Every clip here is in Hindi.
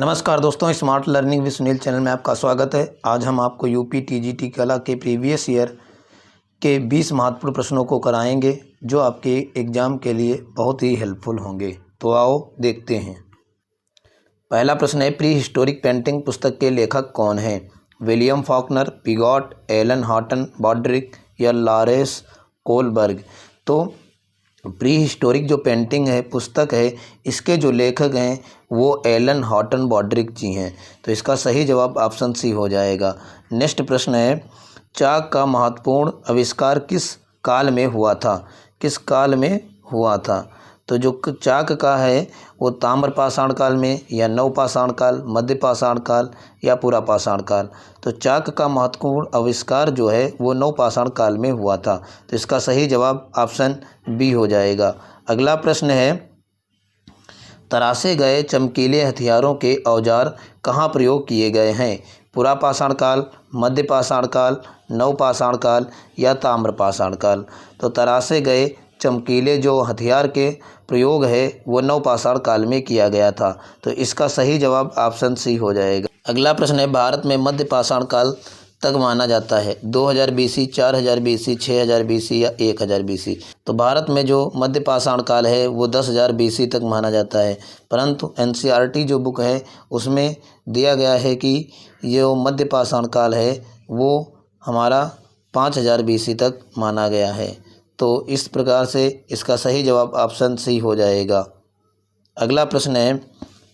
नमस्कार दोस्तों, smart learning with Sunil channel में आपका स्वागत है। आज हम आपको यूपी टीजीटी कला के प्रीवियस ईयर के 20 महत्वपूर्ण प्रश्नों को कराएंगे जो आपके एग्ज़ाम के लिए बहुत ही हेल्पफुल होंगे। तो आओ देखते हैं। पहला प्रश्न है, प्री हिस्टोरिक पेंटिंग पुस्तक के लेखक कौन हैं? William Faulkner, Piggott, Alan Houghton Brodrick या लॉरेंस कोलबर्ग। तो प्री हिस्टोरिक जो पेंटिंग है, पुस्तक है, इसके जो लेखक हैं वो एलन हॉटन बॉड्रिक जी हैं। तो इसका सही जवाब ऑप्शन सी हो जाएगा। नेक्स्ट प्रश्न है, चाक का महत्वपूर्ण आविष्कार किस काल में हुआ था? किस काल में हुआ था? तो जो चाक का है वो ताम्रपाषाण काल में या नवपाषाण काल, मध्य पाषाण काल या पुरापाषाण काल। तो चाक का महत्वपूर्ण आविष्कार जो है वो नवपाषाण काल में हुआ था। तो इसका सही जवाब ऑप्शन बी हो जाएगा। अगला प्रश्न है, तराशे गए चमकीले हथियारों के औजार कहाँ प्रयोग किए गए हैं? पुरापाषाण काल, मध्य पाषाण काल, नवपाषाण काल या ताम्रपाषाण काल। तो तराशे गए चमकीले जो हथियार के प्रयोग है वो नवपाषाण काल में किया गया था। तो इसका सही जवाब ऑप्शन सी हो जाएगा। अगला प्रश्न है, भारत में मध्य पाषाण काल तक माना जाता है 2000 BC, 4000 BC, 6000 BC या 1000 BC। तो भारत में जो मध्य पाषाण काल है वो 10,000 BC तक माना जाता है, परंतु NCERT जो बुक है उसमें दिया गया है कि जो मध्य पाषाण काल है वो हमारा 5000 BC तक माना गया है। तो इस प्रकार से इसका सही जवाब ऑप्शन सी हो जाएगा। अगला प्रश्न है,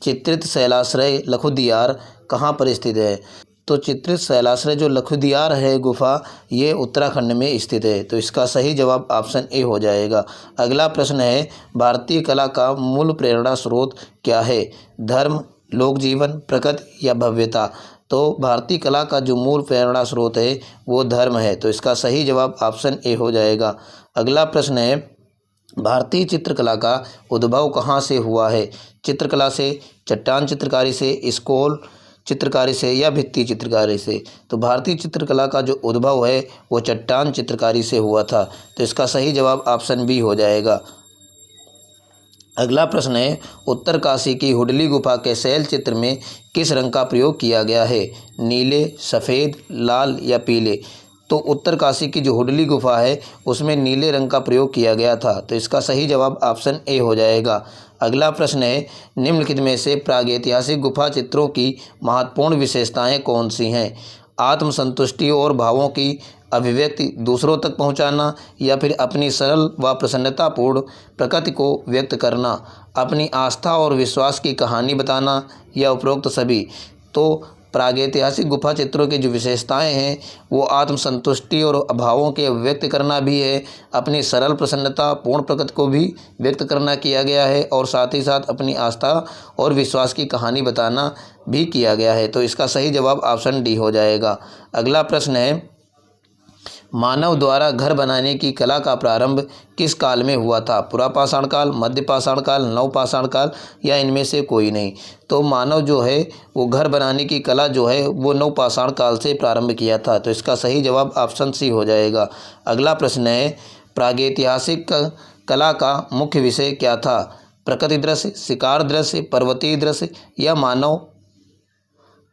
चित्रित शैलाश्रय लखुदियार कहाँ पर स्थित है? तो चित्रित शैलाश्रय जो लखुदियार है गुफा, ये उत्तराखंड में स्थित है। तो इसका सही जवाब ऑप्शन ए हो जाएगा। अगला प्रश्न है, भारतीय कला का मूल प्रेरणा स्रोत क्या है? धर्म, लोक जीवन, प्रकृति या भव्यता। तो भारतीय कला का जो मूल प्रेरणा स्रोत है वो धर्म है। तो इसका सही जवाब ऑप्शन ए हो जाएगा। अगला प्रश्न है, भारतीय चित्रकला का उद्भव कहाँ से हुआ है? चित्रकला से, चट्टान चित्रकारी से, स्कोल चित्रकारी से या भित्ति चित्रकारी से। तो भारतीय चित्रकला का जो उद्भव है वो चट्टान चित्रकारी से हुआ था। तो इसका सही जवाब ऑप्शन बी हो जाएगा। अगला प्रश्न है, उत्तरकाशी की हुडली गुफा के शैल चित्र में किस रंग का प्रयोग किया गया है? नीले, सफ़ेद, लाल या पीले। तो उत्तरकाशी की जो हुडली गुफा है उसमें नीले रंग का प्रयोग किया गया था। तो इसका सही जवाब ऑप्शन ए हो जाएगा। अगला प्रश्न है, निम्नलिखित में से प्रागैतिहासिक गुफा चित्रों की महत्वपूर्ण विशेषताएं कौन सी हैं? आत्मसंतुष्टि और भावों की अभिव्यक्ति दूसरों तक पहुंचाना, या फिर अपनी सरल व प्रसन्नतापूर्ण प्रकृति को व्यक्त करना, अपनी आस्था और विश्वास की कहानी बताना या उपरोक्त सभी। तो प्रागैतिहासिक गुफा चित्रों की जो विशेषताएं हैं वो आत्मसंतुष्टि और भावों के अभिव्यक्त करना भी है, अपनी सरल प्रसन्नता पूर्ण प्रकृति को भी व्यक्त करना किया गया है, और साथ ही साथ अपनी आस्था और विश्वास की कहानी बताना भी किया गया है। तो इसका सही जवाब ऑप्शन डी हो जाएगा। अगला प्रश्न है, मानव द्वारा घर बनाने की कला का प्रारंभ किस काल में हुआ था? पुरापाषाण काल, मध्य पाषाण काल, नवपाषाण काल या इनमें से कोई नहीं। तो मानव जो है वो घर बनाने की कला जो है वो नवपाषाण काल से प्रारंभ किया था। तो इसका सही जवाब ऑप्शन सी हो जाएगा। अगला प्रश्न है, प्रागैतिहासिक कला का मुख्य विषय क्या था? प्रकृति दृश्य, शिकार दृश्य, पर्वतीय दृश्य या मानव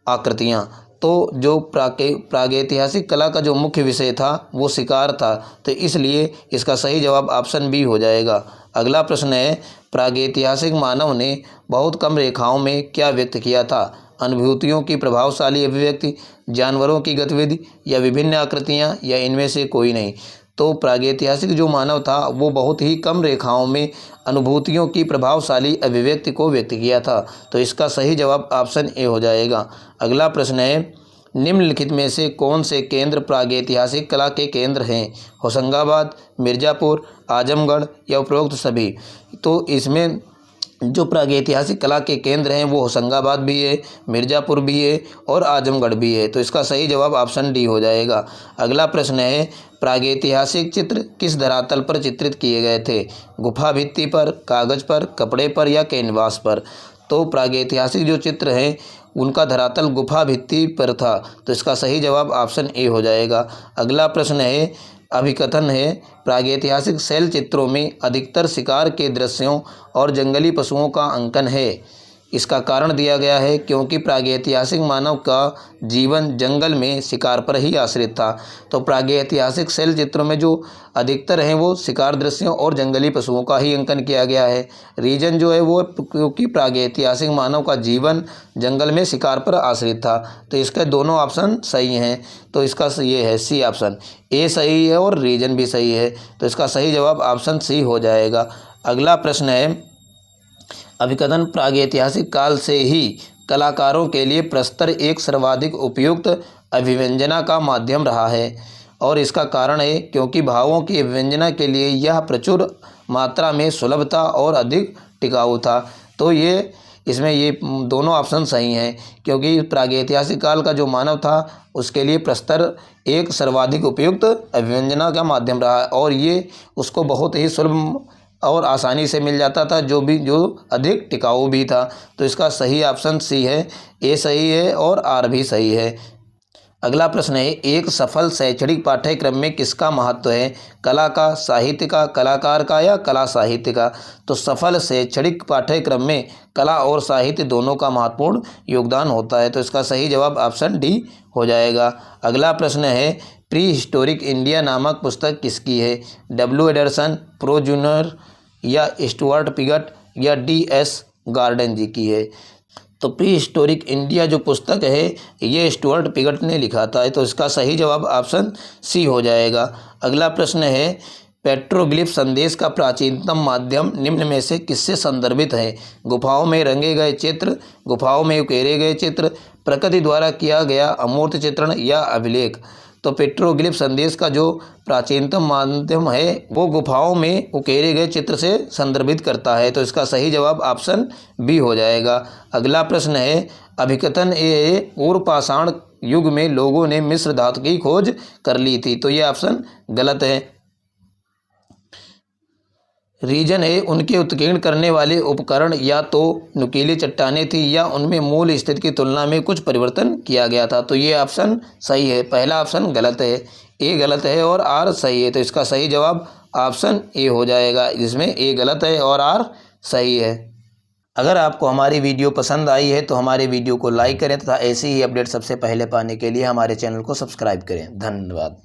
आकृतियाँ। तो जो प्रागैतिहासिक कला का जो मुख्य विषय था वो शिकार था। तो इसलिए इसका सही जवाब ऑप्शन बी हो जाएगा। अगला प्रश्न है, प्रागैतिहासिक मानव ने बहुत कम रेखाओं में क्या व्यक्त किया था? अनुभूतियों की प्रभावशाली अभिव्यक्ति, जानवरों की गतिविधि या विभिन्न आकृतियाँ या इनमें से कोई नहीं। तो प्रागैतिहासिक जो मानव था वो बहुत ही कम रेखाओं में अनुभूतियों की प्रभावशाली अभिव्यक्ति को व्यक्त किया था। तो इसका सही जवाब ऑप्शन ए हो जाएगा। अगला प्रश्न है, निम्नलिखित में से कौन से केंद्र प्रागैतिहासिक कला के केंद्र हैं? होशंगाबाद, मिर्ज़ापुर, आजमगढ़ या उपरोक्त सभी। तो इसमें जो प्रागैतिहासिक कला के केंद्र हैं वो होशंगाबाद भी है, मिर्ज़ापुर भी है और आजमगढ़ भी है। तो इसका सही जवाब ऑप्शन डी हो जाएगा। अगला प्रश्न है, प्रागैतिहासिक चित्र किस धरातल पर चित्रित किए गए थे? गुफा भित्ति पर, कागज़ पर, कपड़े पर या कैनवास पर। तो प्रागैतिहासिक जो चित्र हैं उनका धरातल गुफा भित्ति पर था। तो इसका सही जवाब ऑप्शन ए हो जाएगा। अगला प्रश्न है, अभिकथन है प्रागैतिहासिक शैल चित्रों में अधिकतर शिकार के दृश्यों और जंगली पशुओं का अंकन है। इसका कारण दिया गया है क्योंकि प्रागैतिहासिक मानव का जीवन जंगल में शिकार पर ही आश्रित था। तो प्रागैतिहासिक शैल चित्रों में जो अधिकतर हैं वो शिकार दृश्यों और जंगली पशुओं का ही अंकन किया गया है। रीजन जो है वो क्योंकि प्रागैतिहासिक मानव का जीवन जंगल में शिकार पर आश्रित था। तो इसके दोनों ऑप्शन सही हैं। तो इसका ये है सी ऑप्शन, ए सही है और रीजन भी सही है। तो इसका सही जवाब ऑप्शन सी हो जाएगा। अगला प्रश्न है, अभिकथन प्रागैतिहासिक काल से ही कलाकारों के लिए प्रस्तर एक सर्वाधिक उपयुक्त अभिव्यंजना का माध्यम रहा है और इसका कारण है क्योंकि भावों की अभिव्यंजना के लिए यह प्रचुर मात्रा में सुलभ था और अधिक टिकाऊ था। तो इसमें ये दोनों ऑप्शन सही हैं क्योंकि प्रागैतिहासिक काल का जो मानव था उसके लिए प्रस्तर एक सर्वाधिक उपयुक्त अभिव्यंजना का माध्यम रहा और ये उसको बहुत ही सुलभ और आसानी से मिल जाता था, जो अधिक टिकाऊ भी था। तो इसका सही ऑप्शन सी है, ए सही है और आर भी सही है। अगला प्रश्न है, एक सफल शैक्षणिक पाठ्यक्रम में किसका महत्व है? कला का, साहित्य का, कलाकार का या कला साहित्य का? तो सफल शैक्षणिक पाठ्यक्रम में कला और साहित्य दोनों का महत्वपूर्ण योगदान होता है। तो इसका सही जवाब ऑप्शन डी हो जाएगा। अगला प्रश्न है, प्री हिस्टोरिक इंडिया नामक पुस्तक किसकी है? डब्ल्यू एंडरसन, प्रो जूनियर या स्टुअर्ट पिगट या डी.एस. गार्डन जी की है? तो प्री हिस्टोरिक इंडिया जो पुस्तक है ये स्टुअर्ट पिगट ने लिखा था। तो इसका सही जवाब ऑप्शन सी हो जाएगा। अगला प्रश्न है, पेट्रोग्लिफ संदेश का प्राचीनतम माध्यम निम्न में से किससे संदर्भित है? गुफाओं में रंगे गए चित्र, गुफाओं में उकेरे गए चित्र, प्रकृति द्वारा किया गया अमूर्त चित्रण या अभिलेख? तो पेट्रोग्लिफ संदेश का जो प्राचीनतम माध्यम है वो गुफाओं में उकेरे गए चित्र से संदर्भित करता है। तो इसका सही जवाब ऑप्शन बी हो जाएगा। अगला प्रश्न है, अभिकथन ए पूर्व पाषाण युग में लोगों ने मिश्र धातु की खोज कर ली थी। तो ये ऑप्शन गलत है। रीजन है, उनके उत्कीर्ण करने वाले उपकरण या तो नुकीली चट्टानें थी या उनमें मूल स्थिति की तुलना में कुछ परिवर्तन किया गया था। तो ये ऑप्शन सही है। पहला ऑप्शन गलत है, ए गलत है और आर सही है। तो इसका सही जवाब ऑप्शन ए हो जाएगा, जिसमें ए गलत है और आर सही है। अगर आपको हमारी वीडियो पसंद आई है तो हमारे वीडियो को लाइक करें तथा ऐसी ही अपडेट सबसे पहले पाने के लिए हमारे चैनल को सब्सक्राइब करें। धन्यवाद।